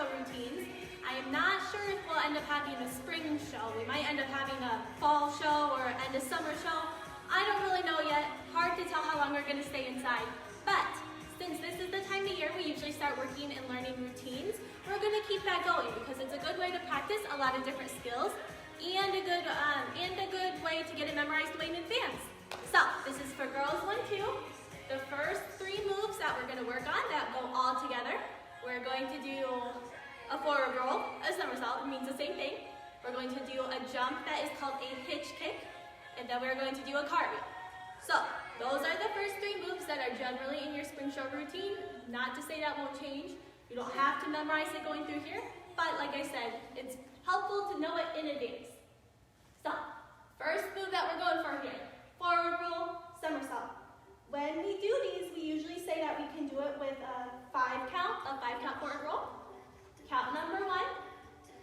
show routines. I am not sure if we'll end up having a spring show. We might end up having a fall show or end of summer show. I don't really know yet. Hard to tell how long we're going to stay inside. But since this is the time of year we usually start working and learning routines, we're going to keep that going because it's a good way to practice a lot of different skills and a good way to get it memorized way in advance. So this is for girls 1, 2. The first 3 moves that we're going to work on that go all together. We're going to do a forward roll, a somersault, it means the same thing. We're going to do a jump that is called a hitch kick, and then we're going to do a cartwheel. So those are the first 3 moves that are generally in your spring show routine. Not to say that won't change. You don't have to memorize it going through here, but like I said, it's helpful to know it in advance. So first move that we're going for here, forward roll, somersault. When we do these, we usually say that we can do it with a 5 count forward roll. Count number 1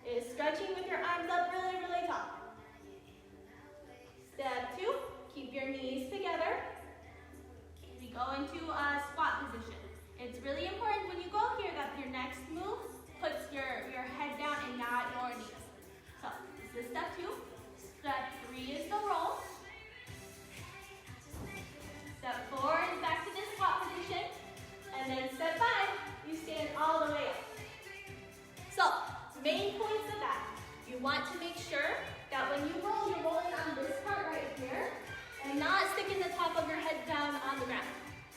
is stretching with your arms up really, really tall. Step 2, keep your knees together. We go into a squat position. It's really important when you go here that your next move puts your head down and not your knees. So this is step 2. Step 3 is the roll. Step 4 is back to the squat position. And then step 5, you stand all the way up. So, main points of that. You want to make sure that when you roll, you're rolling on this part right here and not sticking the top of your head down on the ground.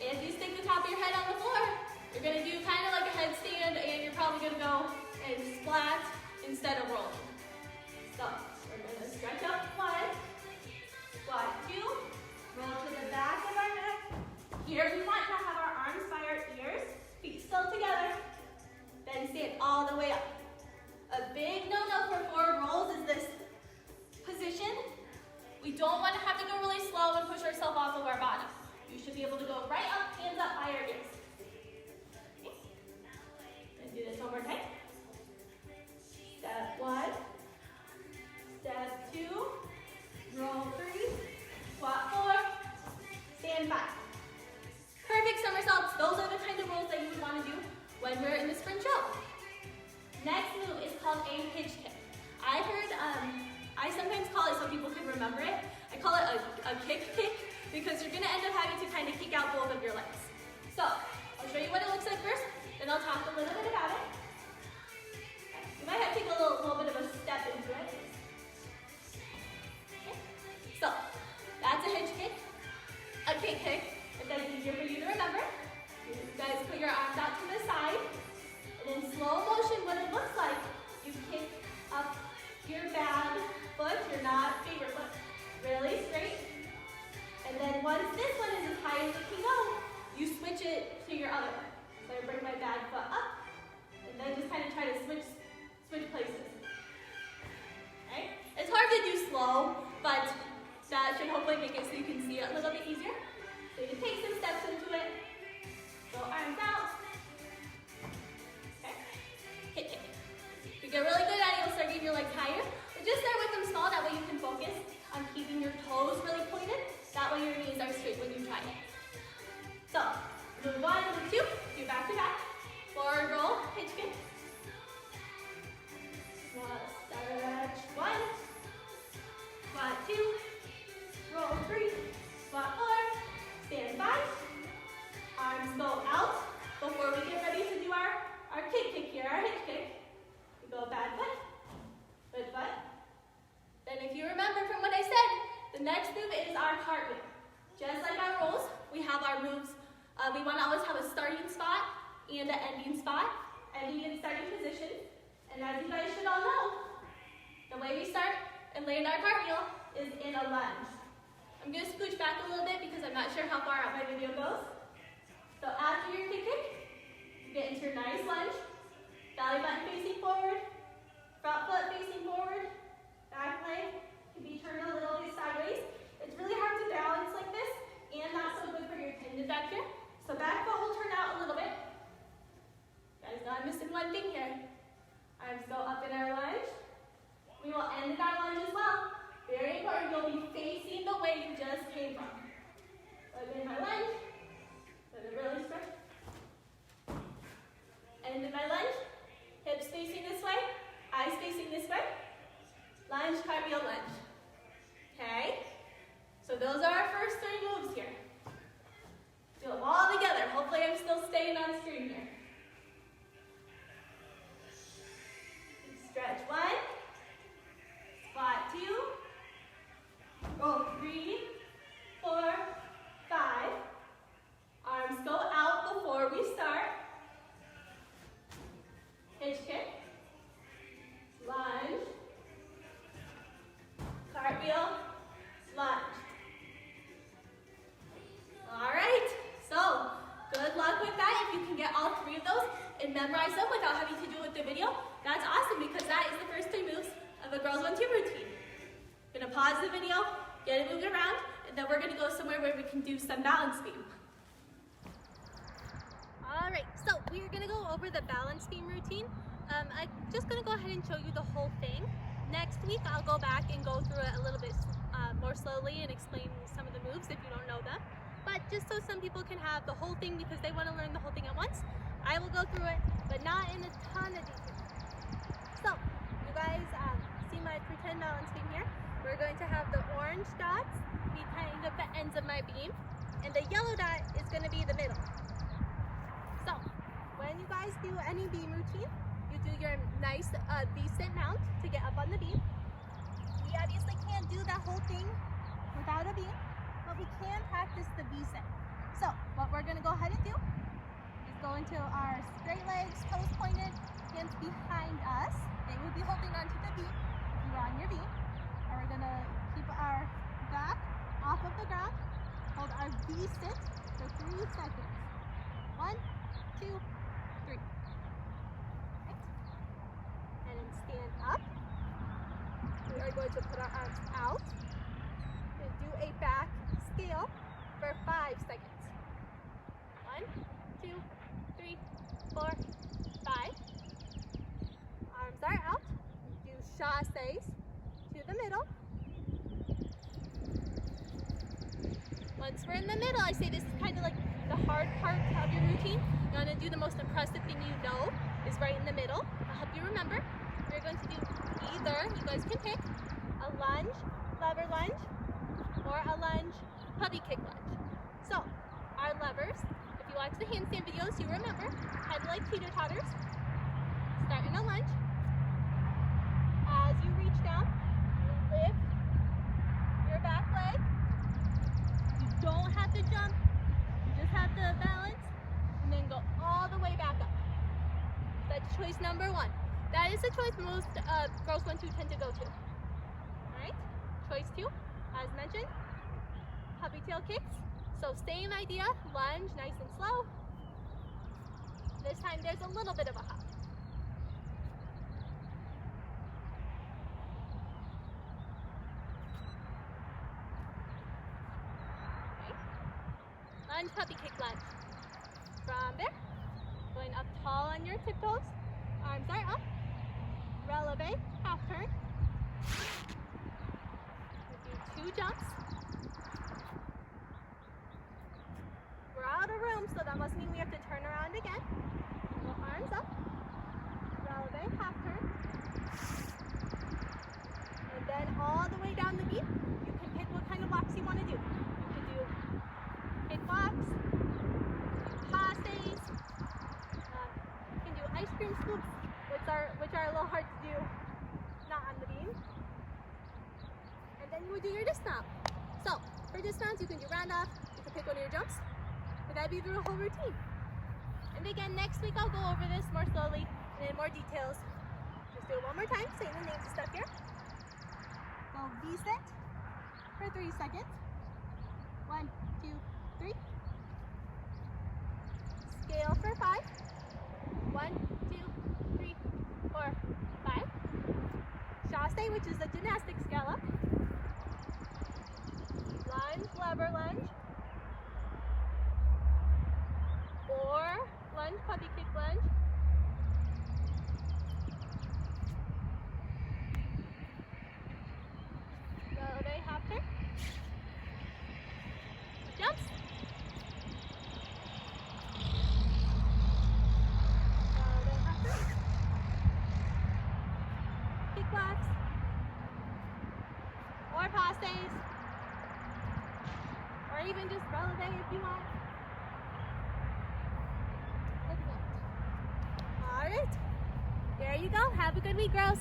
If you stick the top of your head on the floor, you're going to do kind of like a headstand and you're probably going to go and splat instead of rolling. So, we're going to stretch up 1, squat 2, roll to the back of our neck. Here we want to have our arms by our ears, feet still together, then stand all the way up. A big no-no for forward rolls is this position. We don't want to have to go really slow and push ourselves off of our bottom. You should be able to go right up, hands up by your ears. Okay. And do this one more time. Step 1, step 2, roll 3, squat 4, stand 5. Perfect somersaults. Those are the kind of rolls that you would want to do when we're in the spring show. Next move is called a hitch kick. I sometimes call it, so people can remember it, I call it a kick because you're going to end up having to kind of kick out both of your legs. So, I'll show you what it looks like first, then I'll talk a little bit about it. Okay. You might have to take a little bit of a step into it. Okay. So, that's a hitch kick, a kick kick. If that's easier for you to remember, you guys put your arms out to the side, and in slow motion, what it looks like, you kick up your bad foot, your not favorite foot, really straight. And then once this one is as high as it can go, you switch it to your other one. So I bring my bad foot up, and then just kind of try to switch places. Okay? It's hard to do slow, but that should hopefully make it so you can see it a little bit easier. So you can take some steps into it. Go arms out. Okay. Hit kick. If you get really good at it, you'll start getting your legs higher. But just start with them small, that way you can focus on keeping your toes really pointed. That way your knees are straight when you try it. So, move 1, move 2, do back to back. Forward roll, hitch kick. Stretch 1, squat 2, roll 3, squat 4. Stand 5, arms go out before we get ready to do our kick here, our hitch kick. We go bad foot, good foot. Then if you remember from what I said, the next move is our cartwheel. Just like our rolls, we have our moves. We want to always have a starting spot and an ending spot, ending and starting position. And as you guys should all know, the way we start and land our cartwheel is in a lunge. I'm going to scooch back a little bit because I'm not sure how far out my video goes. So after your kick, you get into your nice lunge. Belly button facing forward, front foot facing forward, back leg can be turned a little bit sideways. It's really hard to balance like this and not so good for your tendon back here. So back foot will turn out a little bit. You guys know I'm missing one thing here. Arms go up in our lunge. We will end in our lunge as well. Very important, you'll be facing the way you just came from. So I'm in my lunge, let it really stretch. End in my lunge, hips lunge. Okay? So those are our first 3 moves here. Do them all together. Hopefully I'm still staying on screen here. Stretch 1, squat 2, roll 3, 4, 5. Arms go out before we start. Hitch kick, lunge, cartwheel, lunge. All right, so good luck with that. If you can get all 3 of those and memorize them without having to do it with the video, that's awesome because that is the first 3 moves of a Girls 1-2 routine. I'm gonna pause the video, get it moving around, and then we're gonna go somewhere where we can do some balance beam. All right, so we're gonna go over the balance beam routine. I'm just gonna go ahead and show you the whole thing. Next week, I'll go back and go through it a little bit more slowly and explain some of the moves if you don't know them. But just so some people can have the whole thing because they want to learn the whole thing at once, I will go through it, but not in a ton of detail. So, you guys see my pretend balance beam here? We're going to have the orange dots be kind of the ends of my beam, and the yellow dot is going to be the middle. So, when you guys do any beam routine, you do your nice V-sit mount to get up on the beam. We obviously can't do that whole thing without a beam, but we can practice the V-sit. So, what we're going to go ahead and do is go into our straight legs, toes pointed, hands behind us. They will be holding onto the beam if you're on your beam. And we're going to keep our back off of the ground. Hold our V-sit for 3 seconds. 1, 2, 3. Right. And then stand up. We are going to put our arms out and do a back scale for 5 seconds. 1, 2, 3, 4, 5. Arms are out. Do chassés to the middle. Once we're in the middle, I say this is kind of like the hard part of your routine. You want to do the most impressive thing you know is right in the middle. I'll help you remember. We're going to do either, you guys can pick, a lunge, lever lunge, or a lunge, puppy kick lunge. So, our levers, if you watch the handstand videos, you remember, kind of like teeter-totters. Start in a lunge. As you reach down, you lift your back leg. You don't have to jump, you just have to balance, and then go all the way back up. That's choice number 1. That is the choice most Girls 1-2 tend to go to. Alright, choice 2, as mentioned, puppy tail kicks. So same idea, lunge, nice and slow. This time there's a little bit of a hop. Lunge, puppy kick lunge. From there, going up tall on your tiptoes. Arms are up. Releve, half turn. We'll do 2 jumps. We're out of room, so that must mean we have to turn around again. Go arms up. Releve, half turn. And then all the way down the beam, you can pick what kind of blocks you want to do. You can do kickbox, passes, you can do ice cream scoops, which are a little hard to do not on the beam. And then you would do your dismount. So for dismounts, you can do round off, you can pick one of your jumps, but that'd be through the whole routine. And again, next week I'll go over this more slowly and in more details. Just do it one more time, say the names and stuff here. Go V-sit for 3 seconds. 1, 2, 3. Scale for 5. 1, 2, 3, 4, 5. Chassé, which is a gymnastics gallop. Lunge, lever lunge. Or lunge, puppy kick lunge. Releve, half turn. Jumps. Releve, half turn. Kick blocks. or passes, or even just releve if you want. All right, there you go. Have a good week, girls.